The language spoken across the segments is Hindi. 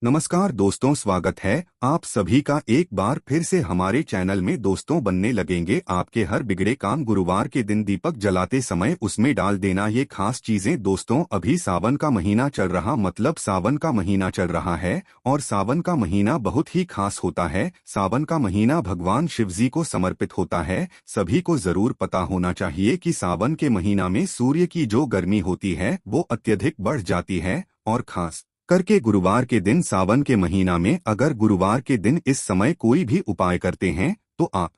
नमस्कार दोस्तों, स्वागत है आप सभी का एक बार फिर से हमारे चैनल में। दोस्तों, बनने लगेंगे आपके हर बिगड़े काम। गुरुवार के दिन दीपक जलाते समय उसमें डाल देना ये खास चीजें। दोस्तों, अभी सावन का महीना चल रहा, मतलब सावन का महीना चल रहा है और सावन का महीना बहुत ही खास होता है। सावन का महीना भगवान शिव जी को समर्पित होता है। सभी को जरूर पता होना चाहिए कि सावन के महीना में सूर्य की जो गर्मी होती है वो अत्यधिक बढ़ जाती है और खास करके गुरुवार के दिन सावन के महीना में अगर गुरुवार के दिन इस समय कोई भी उपाय करते हैं तो आप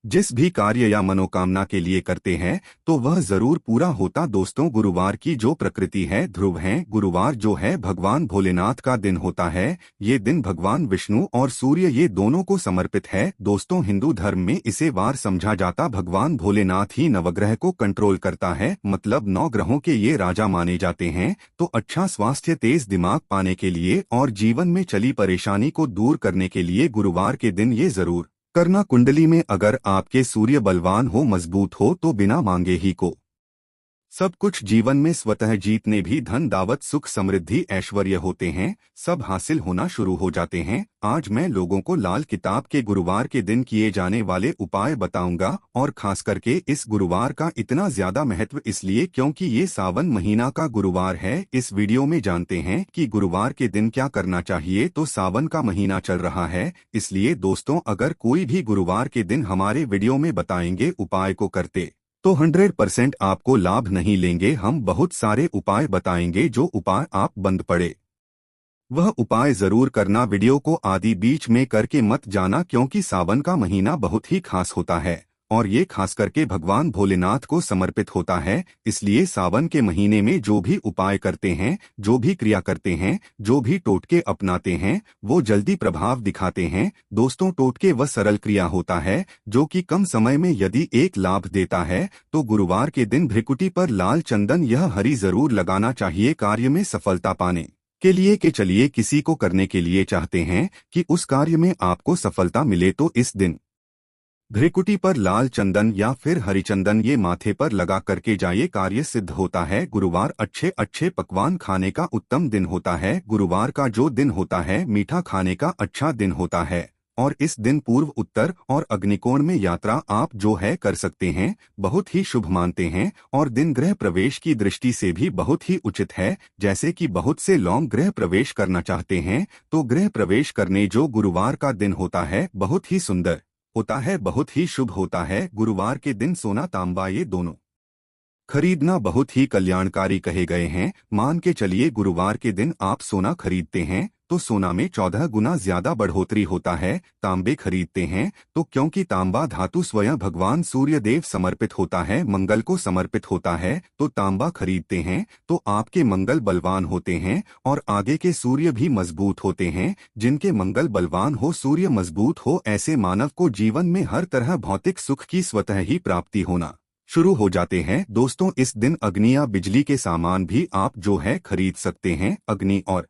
जिस भी कार्य या मनोकामना के लिए करते हैं तो वह जरूर पूरा होता। दोस्तों, गुरुवार की जो प्रकृति है ध्रुव है। गुरुवार जो है भगवान भोलेनाथ का दिन होता है। ये दिन भगवान विष्णु और सूर्य ये दोनों को समर्पित है। दोस्तों, हिंदू धर्म में इसे वार समझा जाता। भगवान भोलेनाथ ही नवग्रह को कंट्रोल करता है, मतलब 9 ग्रहों के ये राजा माने जाते हैं। तो अच्छा स्वास्थ्य, तेज दिमाग पाने के लिए और जीवन में चली परेशानी को दूर करने के लिए गुरुवार के दिन ये जरूर करना। कुंडली में अगर आपके सूर्य बलवान हो, मजबूत हो, तो बिना मांगे ही को सब कुछ जीवन में स्वतः जीतने भी धन दावत सुख समृद्धि ऐश्वर्य होते हैं, सब हासिल होना शुरू हो जाते हैं। आज मैं लोगों को लाल किताब के गुरुवार के दिन किए जाने वाले उपाय बताऊंगा और खास करके इस गुरुवार का इतना ज्यादा महत्व इसलिए क्योंकि ये सावन महीना का गुरुवार है। इस वीडियो में जानते हैं कि गुरुवार के दिन क्या करना चाहिए। तो सावन का महीना चल रहा है, इसलिए दोस्तों अगर कोई भी गुरुवार के दिन हमारे वीडियो में बताएंगे उपाय को करते तो 100% आपको लाभ नहीं लेंगे। हम बहुत सारे उपाय बताएंगे, जो उपाय आप बंद पड़े वह उपाय जरूर करना। वीडियो को आदि बीच में करके मत जाना, क्योंकि सावन का महीना बहुत ही खास होता है और ये खास करके भगवान भोलेनाथ को समर्पित होता है। इसलिए सावन के महीने में जो भी उपाय करते हैं, जो भी क्रिया करते हैं, जो भी टोटके अपनाते हैं, वो जल्दी प्रभाव दिखाते हैं। दोस्तों, टोटके वह सरल क्रिया होता है जो कि कम समय में यदि एक लाभ देता है। तो गुरुवार के दिन भ्रिकुटी पर लाल चंदन यह हरी जरूर लगाना चाहिए कार्य में सफलता पाने के लिए। कि चलिए किसी को करने के लिए चाहते हैं कि उस कार्य में आपको सफलता मिले, तो इस दिन भ्रिकुटी पर लाल चंदन या फिर हरिचंदन ये माथे पर लगा करके जाइए, कार्य सिद्ध होता है। गुरुवार अच्छे अच्छे पकवान खाने का उत्तम दिन होता है। गुरुवार का जो दिन होता है मीठा खाने का अच्छा दिन होता है और इस दिन पूर्व उत्तर और अग्निकोण में यात्रा आप जो है कर सकते हैं, बहुत ही शुभ मानते हैं। और दिन गृह प्रवेश की दृष्टि से भी बहुत ही उचित है। जैसे कि बहुत से लोग गृह प्रवेश करना चाहते हैं, तो गृह प्रवेश करने जो गुरुवार का दिन होता है बहुत ही सुंदर होता है, बहुत ही शुभ होता है। गुरुवार के दिन सोना तांबा ये दोनों खरीदना बहुत ही कल्याणकारी कहे गए हैं। मान के चलिए गुरुवार के दिन आप सोना खरीदते हैं तो सोना में 14 गुना ज्यादा बढ़ोतरी होता है। तांबे खरीदते हैं तो क्योंकि तांबा धातु स्वयं भगवान सूर्य देव समर्पित होता है, मंगल को समर्पित होता है, तो तांबा खरीदते हैं तो आपके मंगल बलवान होते हैं और आगे के सूर्य भी मजबूत होते हैं। जिनके मंगल बलवान हो, सूर्य मजबूत हो, ऐसे मानव को जीवन में हर तरह भौतिक सुख की स्वतः ही प्राप्ति होना शुरू हो जाते हैं। दोस्तों, इस दिन अग्नि या बिजली के सामान भी आप जो है खरीद सकते हैं। अग्नि और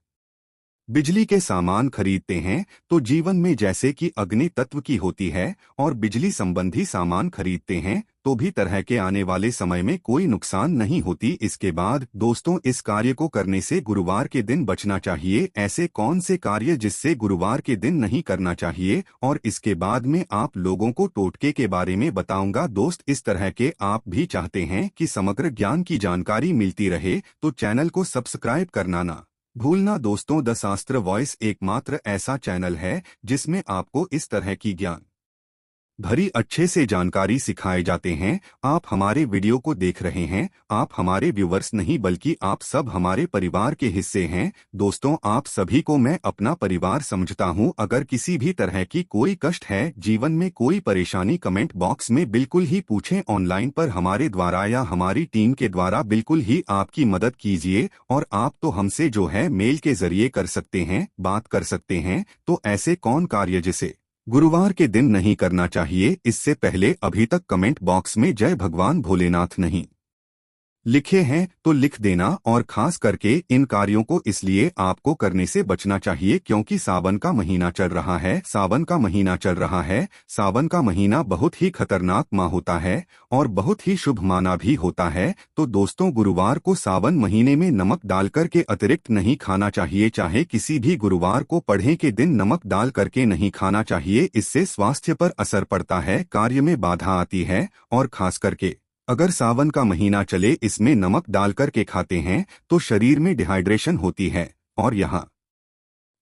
बिजली के सामान खरीदते हैं तो जीवन में जैसे कि अग्नि तत्व की होती है और बिजली संबंधी सामान खरीदते हैं तो भी तरह के आने वाले समय में कोई नुकसान नहीं होती। इसके बाद दोस्तों, इस कार्य को करने से गुरुवार के दिन बचना चाहिए। ऐसे कौन से कार्य जिससे गुरुवार के दिन नहीं करना चाहिए, और इसके बाद में आप लोगों को टोटके के बारे में बताऊंगा। दोस्त, इस तरह के आप भी चाहते हैं कि समग्र ज्ञान की जानकारी मिलती रहे तो चैनल को सब्सक्राइब करना ना भूलना। दोस्तों, द शास्त्र वॉइस एकमात्र ऐसा चैनल है जिसमें आपको इस तरह की ज्ञान भरी अच्छे से जानकारी सिखाए जाते हैं। आप हमारे वीडियो को देख रहे हैं, आप हमारे व्यूवर्स नहीं बल्कि आप सब हमारे परिवार के हिस्से हैं। दोस्तों, आप सभी को मैं अपना परिवार समझता हूं। अगर किसी भी तरह की कोई कष्ट है, जीवन में कोई परेशानी, कमेंट बॉक्स में बिल्कुल ही पूछें। ऑनलाइन पर हमारे द्वारा या हमारी टीम के द्वारा बिल्कुल ही आपकी मदद कीजिए। और आप तो हमसे जो है मेल के जरिए कर सकते हैं, बात कर सकते हैं। तो ऐसे कौन कार्य जिसे गुरुवार के दिन नहीं करना चाहिए, इससे पहले अभी तक कमेंट बॉक्स में जय भगवान भोलेनाथ नहीं लिखे हैं तो लिख देना, और खास करके इन कार्यों को इसलिए आपको करने से बचना चाहिए क्योंकि सावन का महीना चल रहा है। सावन का महीना चल रहा है। सावन का महीना बहुत ही खतरनाक माह होता है और बहुत ही शुभ माना भी होता है। तो दोस्तों, गुरुवार को सावन महीने में नमक डाल करके अतिरिक्त नहीं खाना चाहिए। चाहे किसी भी गुरुवार को पढ़े के दिन नमक डाल करके नहीं खाना चाहिए। इससे स्वास्थ्य पर असर पड़ता है, कार्य में बाधा आती है, और खास करके अगर सावन का महीना चले इसमें नमक डाल करके खाते हैं तो शरीर में डिहाइड्रेशन होती है, और यहाँ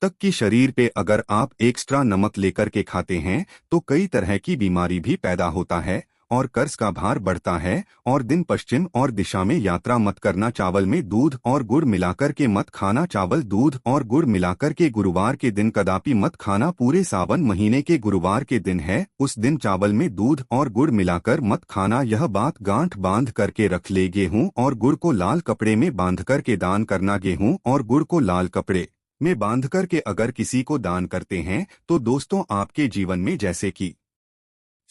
तक कि शरीर पे अगर आप एक्स्ट्रा नमक लेकर के खाते हैं तो कई तरह की बीमारी भी पैदा होता है और कर्ज का भार बढ़ता है। और दिन पश्चिम और दिशा में यात्रा मत करना। चावल में दूध और गुड़ मिलाकर के मत खाना। चावल, दूध और गुड़ मिलाकर के गुरुवार के दिन कदापि मत खाना। पूरे सावन महीने के गुरुवार के दिन है, उस दिन चावल में दूध और गुड़ मिलाकर मत खाना। यह बात गांठ बांध करके रख ले। गेहूं और गुड़ को लाल कपड़े में बांध करके दान करना। गेहूं और गुड़ को लाल कपड़े में बांध करके अगर किसी को दान करते हैं तो दोस्तों, आपके जीवन में जैसे कि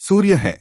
सूर्य है,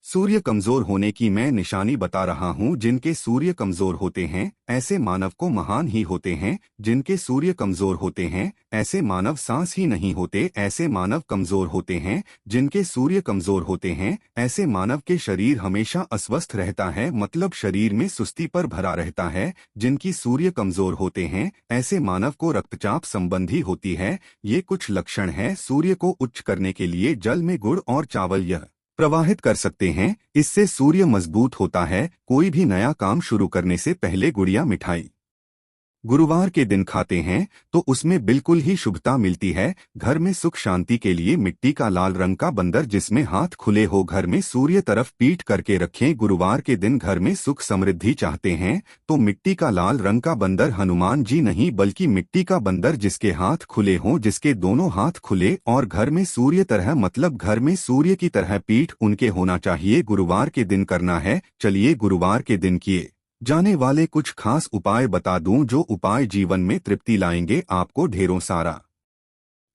सूर्य कमजोर होने की मैं निशानी बता रहा हूं। जिनके सूर्य कमजोर होते हैं ऐसे मानव को महान ही होते हैं। जिनके सूर्य कमजोर होते हैं ऐसे मानव सांस ही नहीं होते। ऐसे मानव कमजोर होते हैं। जिनके सूर्य कमजोर होते हैं ऐसे मानव के शरीर हमेशा अस्वस्थ रहता है, मतलब शरीर में सुस्ती पर भरा रहता है। जिनकी सूर्य कमजोर होते हैं ऐसे मानव को रक्तचाप संबंधी होती है। ये कुछ लक्षण है। सूर्य को उच्च करने के लिए जल में गुड़ और चावल यह प्रवाहित कर सकते हैं। इससे सूर्य मजबूत होता है। कोई भी नया काम शुरू करने से पहले गुड़िया मिठाई गुरुवार के दिन खाते हैं तो उसमें बिल्कुल ही शुभता मिलती है। घर में सुख शांति के लिए मिट्टी का लाल रंग का बंदर जिसमें हाथ खुले हो घर में सूर्य तरफ पीठ करके रखें। गुरुवार के दिन घर में सुख समृद्धि चाहते हैं तो मिट्टी का लाल रंग का बंदर, हनुमान जी नहीं बल्कि मिट्टी का बंदर जिसके हाथ खुले हों, जिसके दोनों हाथ खुले और घर में सूर्य तरह, मतलब घर में सूर्य की तरह पीठ उनके होना चाहिए, गुरुवार के दिन करना है। चलिए गुरुवार के दिन किए जाने वाले कुछ खास उपाय बता दूं जो उपाय जीवन में तृप्ति लाएंगे, आपको ढेरों सारा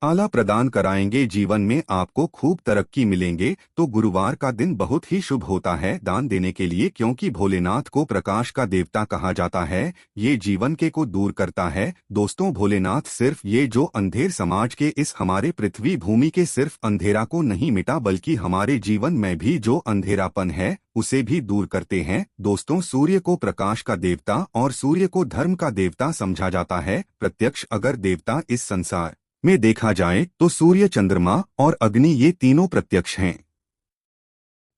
आला प्रदान कराएंगे, जीवन में आपको खूब तरक्की मिलेंगे। तो गुरुवार का दिन बहुत ही शुभ होता है दान देने के लिए, क्योंकि भोलेनाथ को प्रकाश का देवता कहा जाता है। ये जीवन के को दूर करता है। दोस्तों, भोलेनाथ सिर्फ ये जो अंधेर समाज के इस हमारे पृथ्वी भूमि के सिर्फ अंधेरा को नहीं मिटा बल्कि हमारे जीवन में भी जो अंधेरापन है उसे भी दूर करते हैं। दोस्तों, सूर्य को प्रकाश का देवता और सूर्य को धर्म का देवता समझा जाता है। प्रत्यक्ष अगर देवता इस संसार में देखा जाए तो सूर्य, चंद्रमा और अग्नि ये तीनों प्रत्यक्ष हैं।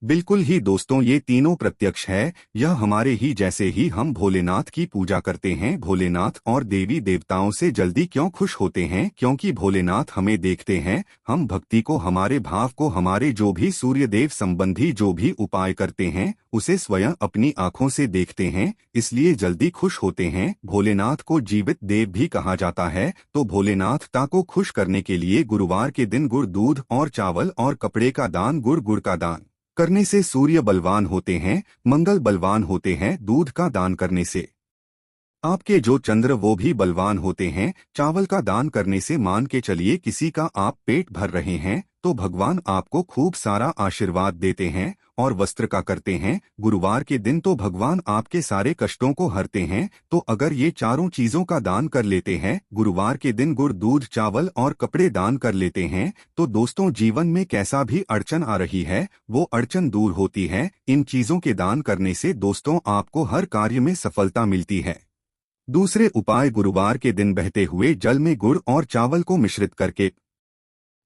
बिल्कुल ही दोस्तों, ये तीनों प्रत्यक्ष है। यह हमारे ही जैसे ही हम भोलेनाथ की पूजा करते हैं। भोलेनाथ और देवी देवताओं से जल्दी क्यों खुश होते हैं? क्योंकि भोलेनाथ हमें देखते हैं। हम भक्ति को, हमारे भाव को, हमारे जो भी सूर्यदेव संबंधी जो भी उपाय करते हैं उसे स्वयं अपनी आंखों से देखते हैं, इसलिए जल्दी खुश होते हैं। भोलेनाथ को जीवित देव भी कहा जाता है। तो भोलेनाथ को खुश करने के लिए गुरुवार के दिन गुड़, दूध और चावल और कपड़े का दान, गुड़ का दान करने से सूर्य बलवान होते हैं, मंगल बलवान होते हैं। दूध का दान करने से आपके जो चंद्र वो भी बलवान होते हैं। चावल का दान करने से मान के चलिए किसी का आप पेट भर रहे हैं तो भगवान आपको खूब सारा आशीर्वाद देते हैं। और वस्त्र का करते हैं गुरुवार के दिन तो भगवान आपके सारे कष्टों को हरते हैं। तो अगर ये चारों चीजों का दान कर लेते हैं, गुरुवार के दिन गुड़, दूध, चावल और कपड़े दान कर लेते हैं, तो दोस्तों जीवन में कैसा भी अड़चन आ रही है वो अड़चन दूर होती है। इन चीजों के दान करने से दोस्तों आपको हर कार्य में सफलता मिलती है। दूसरे उपाय, गुरुवार के दिन बहते हुए जल में गुड़ और चावल को मिश्रित करके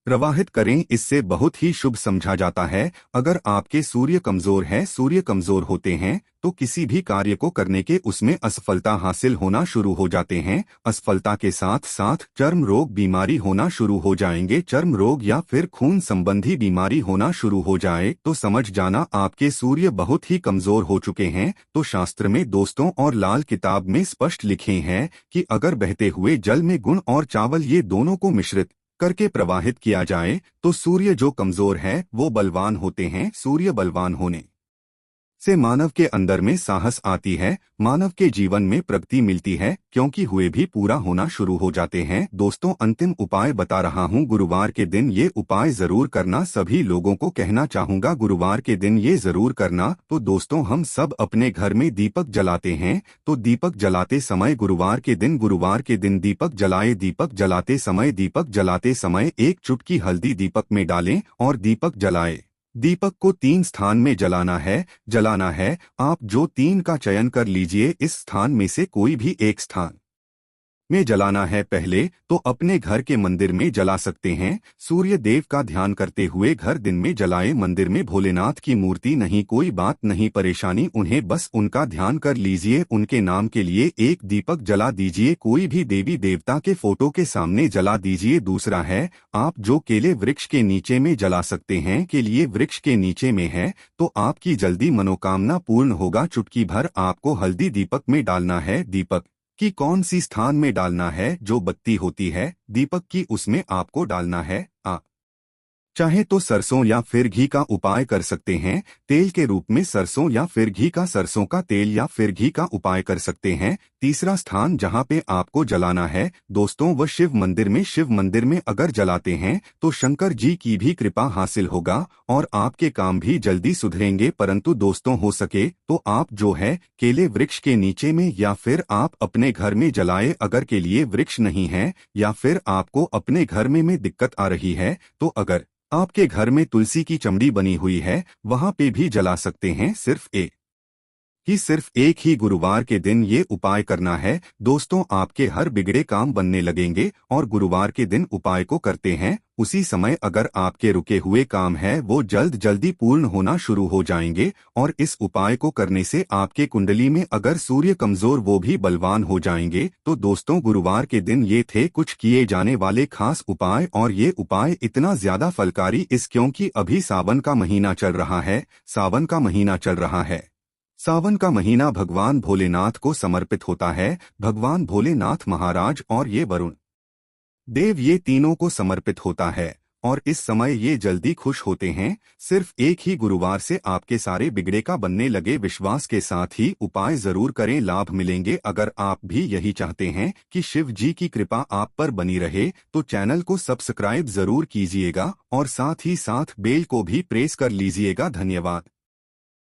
प्रवाहित करें। इससे बहुत ही शुभ समझा जाता है। अगर आपके सूर्य कमजोर है, सूर्य कमजोर होते हैं तो किसी भी कार्य को करने के उसमें असफलता हासिल होना शुरू हो जाते हैं। असफलता के साथ साथ चर्म रोग, बीमारी होना शुरू हो जाएंगे। चर्म रोग या फिर खून संबंधी बीमारी होना शुरू हो जाए तो समझ जाना आपके सूर्य बहुत ही कमजोर हो चुके हैं। तो शास्त्र में दोस्तों और लाल किताब में स्पष्ट लिखे हैं कि अगर बहते हुए जल में गुड़ और चावल ये दोनों को मिश्रित करके प्रवाहित किया जाए तो सूर्य जो कमजोर है वो बलवान होते हैं। सूर्य बलवान होने से मानव के अंदर में साहस आती है, मानव के जीवन में प्रगति मिलती है, क्योंकि हुए भी पूरा होना शुरू हो जाते हैं। दोस्तों, अंतिम उपाय बता रहा हूँ, गुरुवार के दिन ये उपाय जरूर करना। सभी लोगों को कहना चाहूँगा गुरुवार के दिन ये जरूर करना। तो दोस्तों, हम सब अपने घर में दीपक जलाते हैं, तो दीपक जलाते समय गुरुवार के दिन दीपक जलाते समय एक चुटकी हल्दी दीपक में डालें और दीपक जलाएं। दीपक को 3 स्थान में जलाना है। आप जो 3 का चयन कर लीजिए, इस स्थान में से कोई भी एक स्थान में जलाना है। पहले तो अपने घर के मंदिर में जला सकते हैं, सूर्य देव का ध्यान करते हुए घर दिन में जलाएं। मंदिर में भोलेनाथ की मूर्ति नहीं, कोई बात नहीं परेशानी, उन्हें बस उनका ध्यान कर लीजिए, उनके नाम के लिए एक दीपक जला दीजिए। कोई भी देवी देवता के फोटो के सामने जला दीजिए। दूसरा है, आप जो केले वृक्ष के नीचे में जला सकते हैं, के लिए वृक्ष के नीचे में है तो आपकी जल्दी मनोकामना पूर्ण होगा। चुटकी भर आपको हल्दी दीपक में डालना है। दीपक कि कौन सी स्थान में डालना है? जो बत्ती होती है दीपक की, उसमें आपको डालना है। चाहे तो सरसों या फिर घी का उपाय कर सकते हैं, तेल के रूप में सरसों या फिर घी का, सरसों का तेल या फिर घी का उपाय कर सकते हैं। तीसरा स्थान जहां पे आपको जलाना है दोस्तों, वह शिव मंदिर में अगर जलाते हैं तो शंकर जी की भी कृपा हासिल होगा और आपके काम भी जल्दी सुधरेंगे। परंतु दोस्तों, हो सके तो आप जो है केले वृक्ष के नीचे में या फिर आप अपने घर में जलाए। अगर के लिए वृक्ष नहीं है या फिर आपको अपने घर में दिक्कत आ रही है, तो अगर आपके घर में तुलसी की चमड़ी बनी हुई है, वहां पे भी जला सकते हैं। सिर्फ एक ही गुरुवार के दिन ये उपाय करना है। दोस्तों, आपके हर बिगड़े काम बनने लगेंगे और गुरुवार के दिन उपाय को करते हैं, उसी समय अगर आपके रुके हुए काम है वो जल्दी पूर्ण होना शुरू हो जाएंगे। और इस उपाय को करने से आपके कुंडली में अगर सूर्य कमजोर, वो भी बलवान हो जाएंगे। तो दोस्तों, गुरुवार के दिन ये थे कुछ किए जाने वाले खास उपाय, और ये उपाय इतना ज्यादा फलकारी क्योंकि अभी सावन का महीना चल रहा है। सावन का महीना भगवान भोलेनाथ को समर्पित होता है। भगवान भोलेनाथ महाराज और ये वरुण देव, ये तीनों को समर्पित होता है और इस समय ये जल्दी खुश होते हैं। सिर्फ एक ही गुरुवार से आपके सारे बिगड़े का बनने लगे। विश्वास के साथ ही उपाय जरूर करें, लाभ मिलेंगे। अगर आप भी यही चाहते हैं कि शिव जी की कृपा आप पर बनी रहे तो चैनल को सब्सक्राइब जरूर कीजिएगा और साथ ही साथ बेल को भी प्रेस कर लीजिएगा। धन्यवाद।